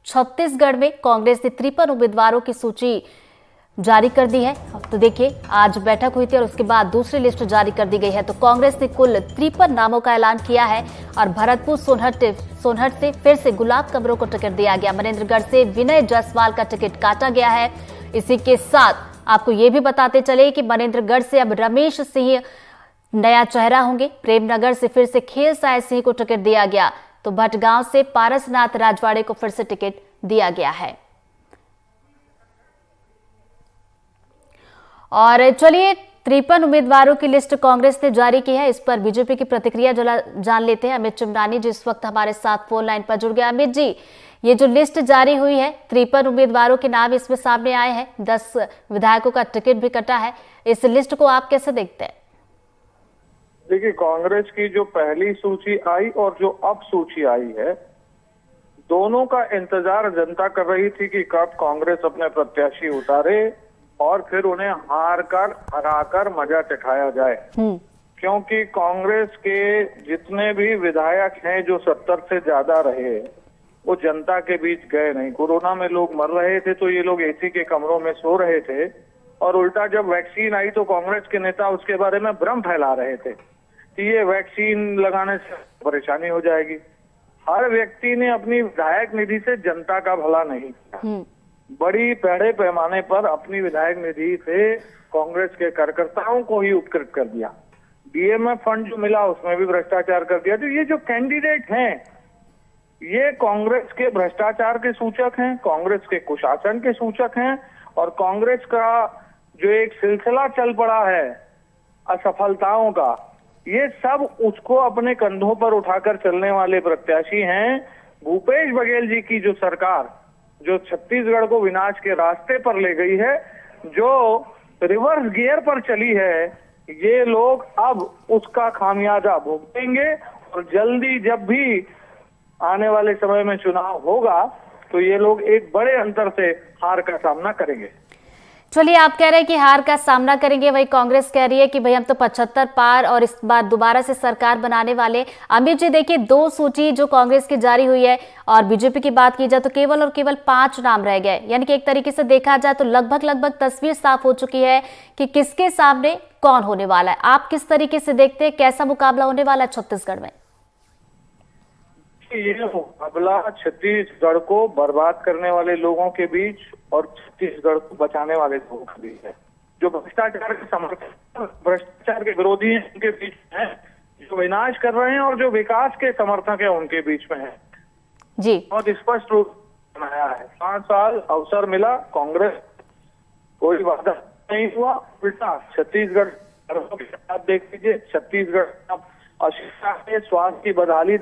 छत्तीसगढ़ में कांग्रेस ने 53 उम्मीदवारों की सूची जारी कर दी है। तो देखिए, आज बैठक हुई थी और उसके बाद दूसरी लिस्ट जारी कर दी गई है। तो कांग्रेस ने कुल 53 नामों का ऐलान किया है और भरतपुर सोनहट से फिर से गुलाब कमरों को टिकट दिया गया। मनेन्द्रगढ़ से विनय जायसवाल का टिकट काटा गया है। इसी के साथ आपको ये भी बताते चले कि मनेन्द्रगढ़ से अब रमेश सिंह नया चेहरा होंगे। प्रेमनगर से फिर से खेल साय सिंह को टिकट दिया गया। तो भटगांव से पारसनाथ राजवाड़े को फिर से टिकट दिया गया है। और चलिए, 53 उम्मीदवारों की लिस्ट कांग्रेस ने जारी की है। इस पर बीजेपी की प्रतिक्रिया जान लेते हैं। अमित चिमरानी जी इस वक्त हमारे साथ फोन लाइन पर जुड़ गए। अमित जी, ये जो लिस्ट जारी हुई है, 53 उम्मीदवारों के नाम इसमें सामने आए हैं, 10 विधायकों का टिकट भी कटा है। इस लिस्ट को आप कैसे देखते हैं? देखिए, कांग्रेस की जो पहली सूची आई और जो अब सूची आई है, दोनों का इंतजार जनता कर रही थी कि कब कांग्रेस अपने प्रत्याशी उतारे और फिर उन्हें हराकर मजा चखाया जाए। क्योंकि कांग्रेस के जितने भी विधायक हैं जो 70 से ज्यादा रहे, वो जनता के बीच गए नहीं। कोरोना में लोग मर रहे थे तो ये लोग एसी के कमरों में सो रहे थे, और उल्टा जब वैक्सीन आई तो कांग्रेस के नेता उसके बारे में भ्रम फैला रहे थे कि ये वैक्सीन लगाने से परेशानी हो जाएगी। हर व्यक्ति ने अपनी विधायक निधि से जनता का भला नहीं किया। बड़ी बड़े पैमाने पर अपनी विधायक निधि से कांग्रेस के कार्यकर्ताओं को ही उपकृत कर दिया। डीएमएफ फंड जो मिला उसमें भी भ्रष्टाचार कर दिया। तो ये जो कैंडिडेट हैं, ये कांग्रेस के भ्रष्टाचार के सूचक हैं, कांग्रेस के कुशासन के सूचक हैं, और कांग्रेस का जो एक सिलसिला चल पड़ा है असफलताओं का, ये सब उसको अपने कंधों पर उठाकर चलने वाले प्रत्याशी हैं। भूपेश बघेल जी की जो सरकार जो छत्तीसगढ़ को विनाश के रास्ते पर ले गई है, जो रिवर्स गियर पर चली है, ये लोग अब उसका खामियाजा भुगतेंगे। और जल्दी जब भी आने वाले समय में चुनाव होगा तो ये लोग एक बड़े अंतर से हार का सामना करेंगे। चलिए, आप कह रहे हैं कि हार का सामना करेंगे, वही कांग्रेस कह रही है कि भाई हम तो 75 पार और इस बार दोबारा से सरकार बनाने वाले। अमित जी, देखिए, 2 सूची जो कांग्रेस की जारी हुई है और बीजेपी की बात की जाए तो केवल और केवल 5 नाम रह गए। यानी कि एक तरीके से देखा जाए तो लगभग तस्वीर साफ हो चुकी है कि किसके सामने कौन होने वाला है। आप किस तरीके से देखते हैं, कैसा मुकाबला होने वाला है छत्तीसगढ़ में? ये मुकाबला छत्तीसगढ़ को बर्बाद करने वाले लोगों के बीच और छत्तीसगढ़ को बचाने वाले लोगों के बीच है। जो भ्रष्टाचार के समर्थक, भ्रष्टाचार के विरोधी हैं, उनके बीच है। जो विनाश कर रहे हैं और जो विकास के समर्थक हैं, उनके बीच में है जी। बहुत स्पष्ट रूप से बनाया है। 5 साल अवसर मिला, कांग्रेस कोई वादा नहीं हुआ। उल्टा छत्तीसगढ़ देख लीजिए, छत्तीसगढ़ अशिक्षा में स्वास्थ्य की बदहाली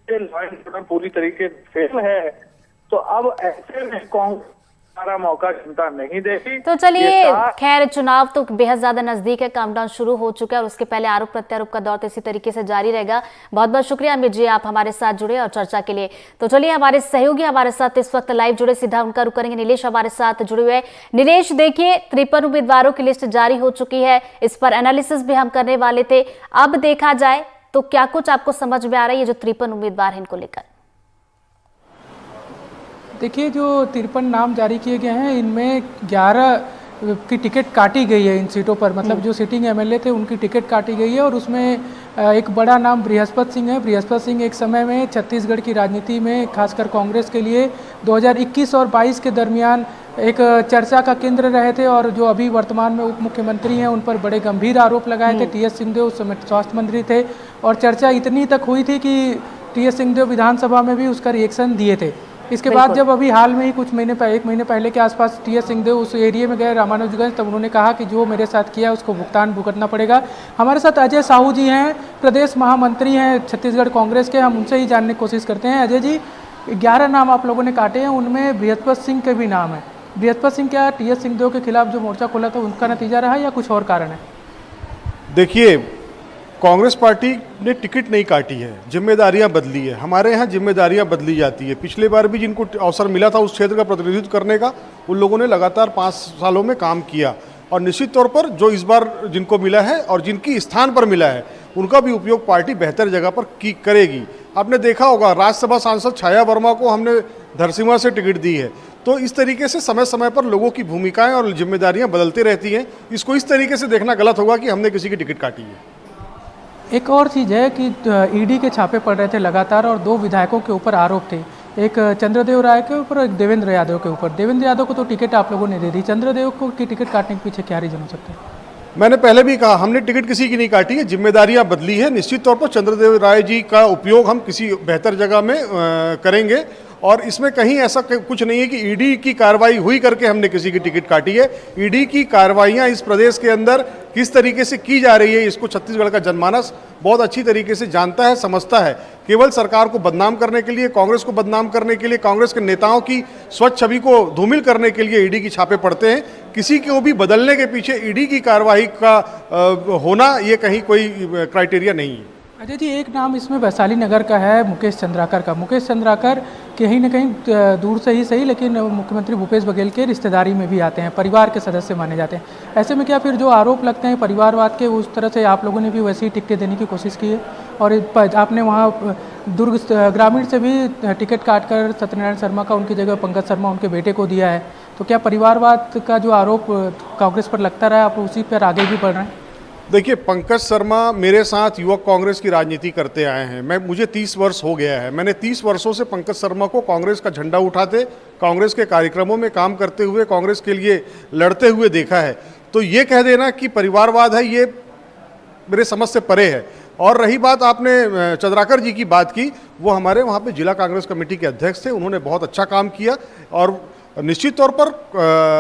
पूरी तरीके से फेल है। तो अब ऐसे में कांग्रेस सारा मौका जनता नहीं देती। तो चलिए, खैर, चुनाव तो बेहद ज्यादा नजदीक है, काउंटडाउन शुरू हो चुका है और उसके पहले आरोप प्रत्यारोप का दौर तो इसी तरीके से जारी रहेगा। बहुत बहुत शुक्रिया अमित जी, आप हमारे साथ जुड़े और चर्चा के लिए। तो चलिए, हमारे सहयोगी हमारे साथ इस वक्त लाइव जुड़े, सीधा उनका रुख करेंगे। नीलेश हमारे साथ जुड़े हुए। नीलेश, देखिए, 53 उम्मीदवारों की लिस्ट जारी हो चुकी है, इस पर एनालिसिस भी हम करने वाले थे। अब देखा जाए तो क्या कुछ आपको समझ में आ रहा है ये जो 53 उम्मीदवार हैं इनको लेकर? देखिए, जो 53 नाम जारी किए गए हैं, इनमें 11 की टिकट काटी गई है इन सीटों पर। मतलब जो सिटिंग एमएलए थे उनकी टिकट काटी गई है और उसमें एक बड़ा नाम बृहस्पत सिंह है। बृहस्पत सिंह एक समय में छत्तीसगढ़ की राजनीति में, खासकर कांग्रेस के लिए 2021 और 22 के दरमियान एक चर्चा का केंद्र रहे थे, और जो अभी वर्तमान में उप मुख्यमंत्री हैं उन पर बड़े गंभीर आरोप लगाए थे। टीएस सिंहदेव उस समय स्वास्थ्य मंत्री थे और चर्चा इतनी तक हुई थी कि टीएस सिंहदेव विधानसभा में भी उसका रिएक्शन दिए थे। इसके बाद जब अभी हाल में ही कुछ महीने 1 महीने पहले के आसपास टीएस सिंहदेव उस एरिया में गए रामानुजगंज, तब उन्होंने कहा कि जो मेरे साथ किया उसको भुगतान भुगतना पड़ेगा। हमारे साथ अजय साहू जी हैं, प्रदेश महामंत्री हैं छत्तीसगढ़ कांग्रेस के, हम उनसे ही जानने की कोशिश करते हैं। अजय जी, 11 नाम आप लोगों ने काटे हैं, उनमें बृहस्पत सिंह के भी नाम है। बृहस्पत सिंह क्या टीएस सिंहदेव के खिलाफ जो मोर्चा खोला था उनका नतीजा रहा या कुछ और कारण है? देखिए, कांग्रेस पार्टी ने टिकट नहीं काटी है, जिम्मेदारियां बदली है। हमारे यहाँ जिम्मेदारियां बदली जाती है। पिछले बार भी जिनको अवसर मिला था उस क्षेत्र का प्रतिनिधित्व करने का, उन लोगों ने लगातार 5 सालों में काम किया, और निश्चित तौर पर जो इस बार जिनको मिला है और जिनकी स्थान पर मिला है उनका भी उपयोग पार्टी बेहतर जगह पर करेगी। आपने देखा होगा राज्यसभा सांसद छाया वर्मा को हमने धरसींवा से टिकट दी है। तो इस तरीके से समय समय पर लोगों की भूमिकाएं और जिम्मेदारियां बदलती रहती हैं। इसको इस तरीके से देखना गलत होगा कि हमने किसी की टिकट काटी है। एक और चीज़ है कि ईडी के छापे पड़ रहे थे लगातार और 2 विधायकों के ऊपर आरोप थे, एक चंद्रदेव राय के ऊपर और एक देवेंद्र यादव के ऊपर। देवेंद्र यादव को तो टिकट आप लोगों ने दे दी, चंद्रदेव को की टिकट काटने के पीछे क्या रीजन हो सकता है? मैंने पहले भी कहा हमने टिकट किसी की नहीं काटी है, जिम्मेदारियां बदली है। निश्चित तौर पर चंद्रदेव राय जी का उपयोग हम किसी बेहतर जगह में करेंगे और इसमें कहीं ऐसा कुछ नहीं है कि ईडी की कार्रवाई हुई करके हमने किसी की टिकट काटी है। ईडी की कार्रवाइयां इस प्रदेश के अंदर किस तरीके से की जा रही है इसको छत्तीसगढ़ का जनमानस बहुत अच्छी तरीके से जानता है, समझता है। केवल सरकार को बदनाम करने के लिए, कांग्रेस को बदनाम करने के लिए, कांग्रेस के नेताओं की स्वच्छ छवि को धूमिल करने के लिए ईडी की छापे पड़ते हैं। किसी को भी बदलने के पीछे ईडी की कार्रवाई का होना ये कहीं कोई क्राइटेरिया नहीं है। अजय जी, एक नाम इसमें वैशाली नगर का है, मुकेश चंद्राकर का। मुकेश चंद्राकर कहीं ना कहीं दूर से ही सही लेकिन मुख्यमंत्री भूपेश बघेल के रिश्तेदारी में भी आते हैं, परिवार के सदस्य माने जाते हैं। ऐसे में क्या फिर जो आरोप लगते हैं परिवारवाद के, उस तरह से आप लोगों ने भी वैसी ही टिकटें देने की कोशिश की है? और आपने वहाँ दुर्ग ग्रामीण से भी टिकट काटकर सत्यनारायण शर्मा का उनकी जगह पंकज शर्मा उनके बेटे को दिया है। तो क्या परिवारवाद का जो आरोप कांग्रेस पर लगता रहा, आप उसी पर आगे भी बढ़ रहे हैं? देखिए, पंकज शर्मा मेरे साथ युवक कांग्रेस की राजनीति करते आए हैं। मुझे 30 वर्ष हो गया है। मैंने 30 वर्षों से पंकज शर्मा को कांग्रेस का झंडा उठाते, कांग्रेस के कार्यक्रमों में काम करते हुए, कांग्रेस के लिए लड़ते हुए देखा है। तो ये कह देना कि परिवारवाद है, ये मेरे समझ से परे है। और रही बात आपने चंद्राकर जी की बात की, वो हमारे वहाँ पे जिला कांग्रेस कमेटी के अध्यक्ष थे। उन्होंने बहुत अच्छा काम किया और निश्चित तौर पर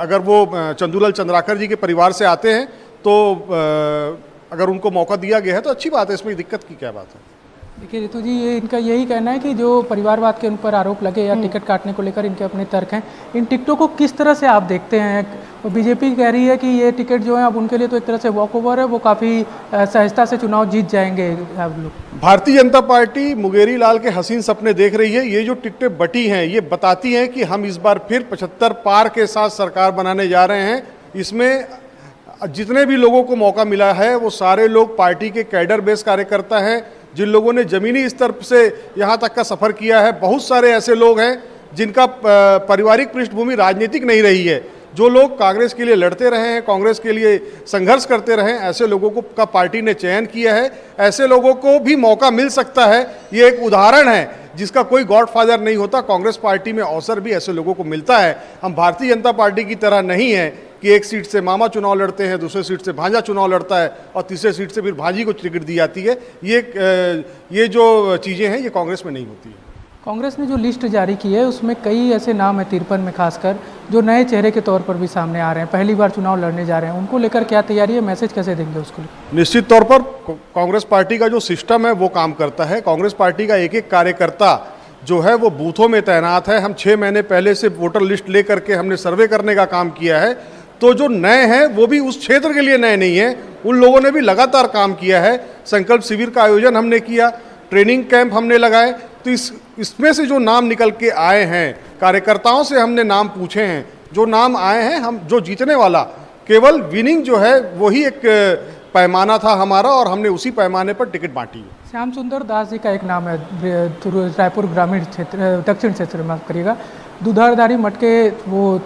अगर वो चंदूलाल चंद्राकर जी के परिवार से आते हैं तो अगर उनको मौका दिया गया है तो अच्छी बात है, इसमें दिक्कत की क्या बात है? देखिए रितु जी, ये इनका यही कहना है कि जो परिवारवाद के उन पर आरोप लगे या टिकट काटने को लेकर इनके अपने तर्क हैं। इन टिकटों को किस तरह से आप देखते हैं? बीजेपी कह रही है कि ये टिकट जो है अब उनके लिए तो एक तरह से वॉक ओवर है, वो काफ़ी सहजता से चुनाव जीत जाएंगे आप लोग। भारतीय जनता पार्टी मुंगेरी लाल के हसीन सपने देख रही है। ये जो टिकटें बटी हैं ये बताती हैं कि हम इस बार फिर 75 पार के साथ सरकार बनाने जा रहे हैं। इसमें जितने भी लोगों को मौका मिला है वो सारे लोग पार्टी के कैडर बेस कार्यकर्ता हैं, जिन लोगों ने जमीनी स्तर से यहाँ तक का सफ़र किया है। बहुत सारे ऐसे लोग हैं जिनका पारिवारिक पृष्ठभूमि राजनीतिक नहीं रही है, जो लोग कांग्रेस के लिए लड़ते रहे हैं, कांग्रेस के लिए संघर्ष करते रहे, ऐसे लोगों को का पार्टी ने चयन किया है। ऐसे लोगों को भी मौका मिल सकता है। ये एक उदाहरण है जिसका कोई गॉडफादर नहीं होता। कांग्रेस पार्टी में अवसर भी ऐसे लोगों को मिलता है। हम भारतीय जनता पार्टी की तरह नहीं है कि एक सीट से मामा चुनाव लड़ते हैं, दूसरे सीट से भांजा चुनाव लड़ता है और तीसरे सीट से फिर भांजी को टिकट दी जाती है। ये जो चीज़ें हैं ये कांग्रेस में नहीं होती है। कांग्रेस ने जो लिस्ट जारी की है उसमें कई ऐसे नाम है 53 में खासकर जो नए चेहरे के तौर पर भी सामने आ रहे हैं, पहली बार चुनाव लड़ने जा रहे हैं। उनको लेकर क्या तैयारी है, मैसेज कैसे देंगे उसको? निश्चित तौर पर कांग्रेस पार्टी का जो सिस्टम है वो काम करता है। कांग्रेस पार्टी का एक एक कार्यकर्ता जो है वो बूथों में तैनात है। हम 6 महीने पहले से वोटर लिस्ट लेकर के हमने सर्वे करने का काम किया है। तो जो नए हैं वो भी उस क्षेत्र के लिए नए नहीं हैं, उन लोगों ने भी लगातार काम किया है। संकल्प शिविर का आयोजन हमने किया, ट्रेनिंग कैंप हमने लगाए। तो इसमें से जो नाम निकल के आए हैं, कार्यकर्ताओं से हमने नाम पूछे हैं, जो नाम आए हैं, हम जो जीतने वाला, केवल विनिंग जो है वही एक पैमाना था हमारा और हमने उसी पैमाने पर टिकट बांटी है। श्याम सुंदर दास जी का एक नाम है, रायपुर ग्रामीण क्षेत्र, दक्षिण क्षेत्र माफ करिएगा, दुधाधारी मठ के वो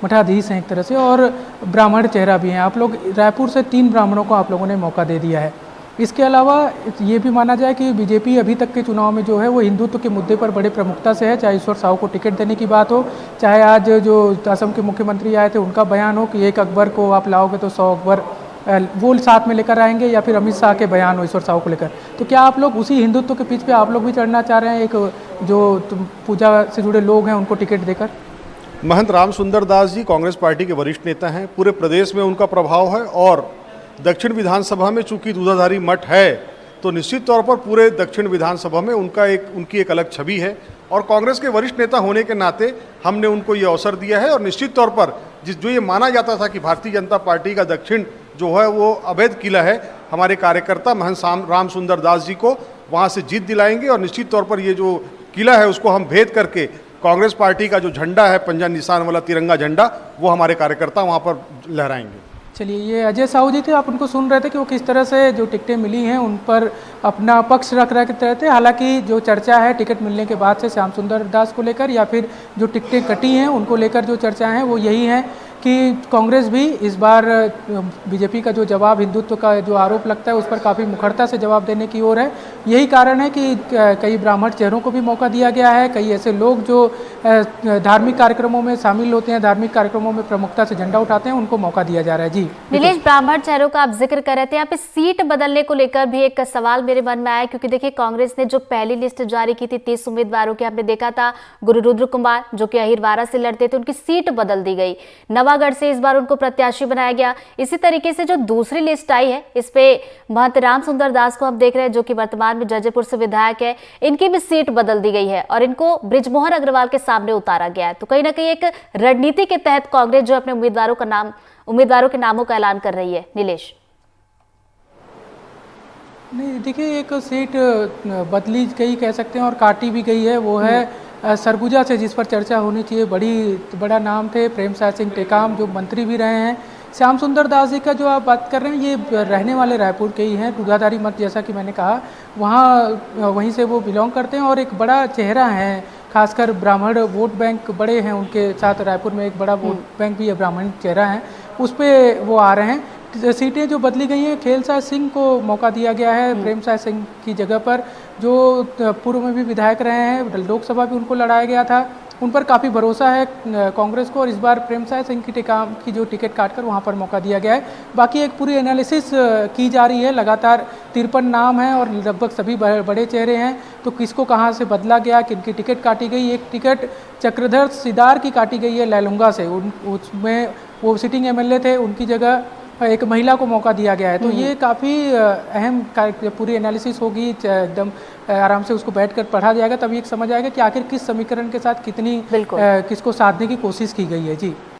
मठाधीश हैं एक तरह से और ब्राह्मण चेहरा भी हैं। आप लोग रायपुर से 3 ब्राह्मणों को आप लोगों ने मौका दे दिया है। इसके अलावा ये भी माना जाए कि बीजेपी अभी तक के चुनाव में जो है वो हिंदुत्व के मुद्दे पर बड़े प्रमुखता से है, चाहे ईश्वर साहू को टिकट देने की बात हो, चाहे आज जो असम के मुख्यमंत्री आए थे उनका बयान हो कि 1 अकबर को आप लाओगे तो 100 अकबर वो साथ में लेकर आएंगे, या फिर अमित शाह के बयान हो ईश्वर साहू को लेकर। तो क्या आप लोग उसी हिंदुत्व के पीछ पे आप लोग भी चढ़ना चाह रहे हैं, एक जो पूजा से जुड़े लोग हैं उनको टिकट देकर? महंत राम सुंदर दास जी कांग्रेस पार्टी के वरिष्ठ नेता हैं, पूरे प्रदेश में उनका प्रभाव है और दक्षिण विधानसभा में चूंकि दूधाधारी मठ है तो निश्चित तौर पर पूरे दक्षिण विधानसभा में उनकी एक अलग छवि है और कांग्रेस के वरिष्ठ नेता होने के नाते हमने उनको ये अवसर दिया है। और निश्चित तौर पर जो ये माना जाता था कि भारतीय जनता पार्टी का दक्षिण जो है वो अवैध किला है, हमारे कार्यकर्ता महंत राम सुंदर दास जी को वहाँ से जीत दिलाएंगे और निश्चित तौर पर ये जो किला है उसको हम भेद करके कांग्रेस पार्टी का जो झंडा है, पंजा निशान वाला तिरंगा झंडा, वो हमारे कार्यकर्ता वहाँ पर लहराएंगे। चलिए, ये अजय साहू जी थे, आप उनको सुन रहे थे कि वो किस तरह से जो टिकटें मिली हैं उन पर अपना पक्ष रख रहे थे। हालांकि जो चर्चा है टिकट मिलने के बाद से श्याम सुंदर दास को लेकर या फिर जो टिकटें कटी हैं उनको लेकर जो चर्चा है वो यही है कि कांग्रेस भी इस बार बीजेपी का जो जवाब, हिंदुत्व का जो आरोप लगता है उस पर काफ़ी मुखरता से जवाब देने की ओर है। यही कारण है कि कई ब्राह्मण चेहरों को भी मौका दिया गया है, कई ऐसे लोग जो धार्मिक कार्यक्रमों में शामिल होते हैं, धार्मिक कार्यक्रमों में प्रमुखता से झंडा उठाते हैं, उनको मौका दिया जा रहा है। जी नीलेश, ब्राह्मण चेहरों का आप जिक्र कर रहे थे, यहाँ पे सीट बदलने को लेकर भी एक सवाल मेरे मन में आया, क्योंकि देखिए कांग्रेस ने जो पहली लिस्ट जारी की थी 30 उम्मीदवारों की, आपने देखा था गुरु रुद्र कुमार जो कि अहिरवारा से लड़ते थे, उनकी सीट बदल दी गई, नवागढ़ से इस बार उनको प्रत्याशी बनाया गया। इसी तरीके से जो दूसरी लिस्ट आई है इस पे महंत राम सुंदर दास को हम देख रहे हैं जो कि वर्तमान में जजेपुर से विधायक है, इनकी भी सीट बदल दी गई है और इनको बृजमोहन अग्रवाल के सामने उतारा गया है। तो कहीं ना कहीं एक रणनीति के तहत कांग्रेस जो अपने उम्मीदवारों के नामों का ऐलान कर रही है। नीलेश, नहीं देखिए, एक सीट बदली गई कह सकते हैं और काटी भी गई है, वो है सरगुजा से, जिस पर चर्चा होनी चाहिए। बड़ा नाम थे प्रेम साय सिंह टेकाम जो मंत्री भी रहे हैं। श्याम सुंदर दास जी का जो आप बात कर रहे हैं ये रहने वाले रायपुर के ही हैं, दुधाधारी मत जैसा कि मैंने कहा, वहीं से वो बिलोंग करते हैं और एक बड़ा चेहरा है, खासकर ब्राह्मण वोट बैंक बड़े हैं उनके साथ। रायपुर में एक बड़ा वोट बैंक भी है, ब्राह्मण चेहरा है, उस पर वो आ रहे हैं। सीटें जो बदली गई हैं, खेलसाय सिंह को मौका दिया गया है प्रेम साय सिंह की जगह पर, जो पूर्व में भी विधायक रहे हैं, लोकसभा भी उनको लड़ाया गया था। उन पर काफ़ी भरोसा है कांग्रेस को और इस बार प्रेम साय सिंह की टेकाम की जो टिकट काटकर वहां पर मौका दिया गया है। बाकी एक पूरी एनालिसिस की जा रही है, लगातार 53 नाम हैं और लगभग सभी बड़े चेहरे हैं, तो किसको कहां से बदला गया, किनकी टिकट काटी गई। एक टिकट चक्रधर सिदार की काटी गई है लैलूंगा से, उसमें वो सिटिंग एमएलए थे, उनकी जगह एक महिला को मौका दिया गया है। तो ये काफ़ी अहम पूरी एनालिसिस होगी, एकदम आराम से उसको बैठकर पढ़ा जाएगा, तभी एक समझ आएगा कि आखिर किस समीकरण के साथ किसको साधने की कोशिश की गई है। जी।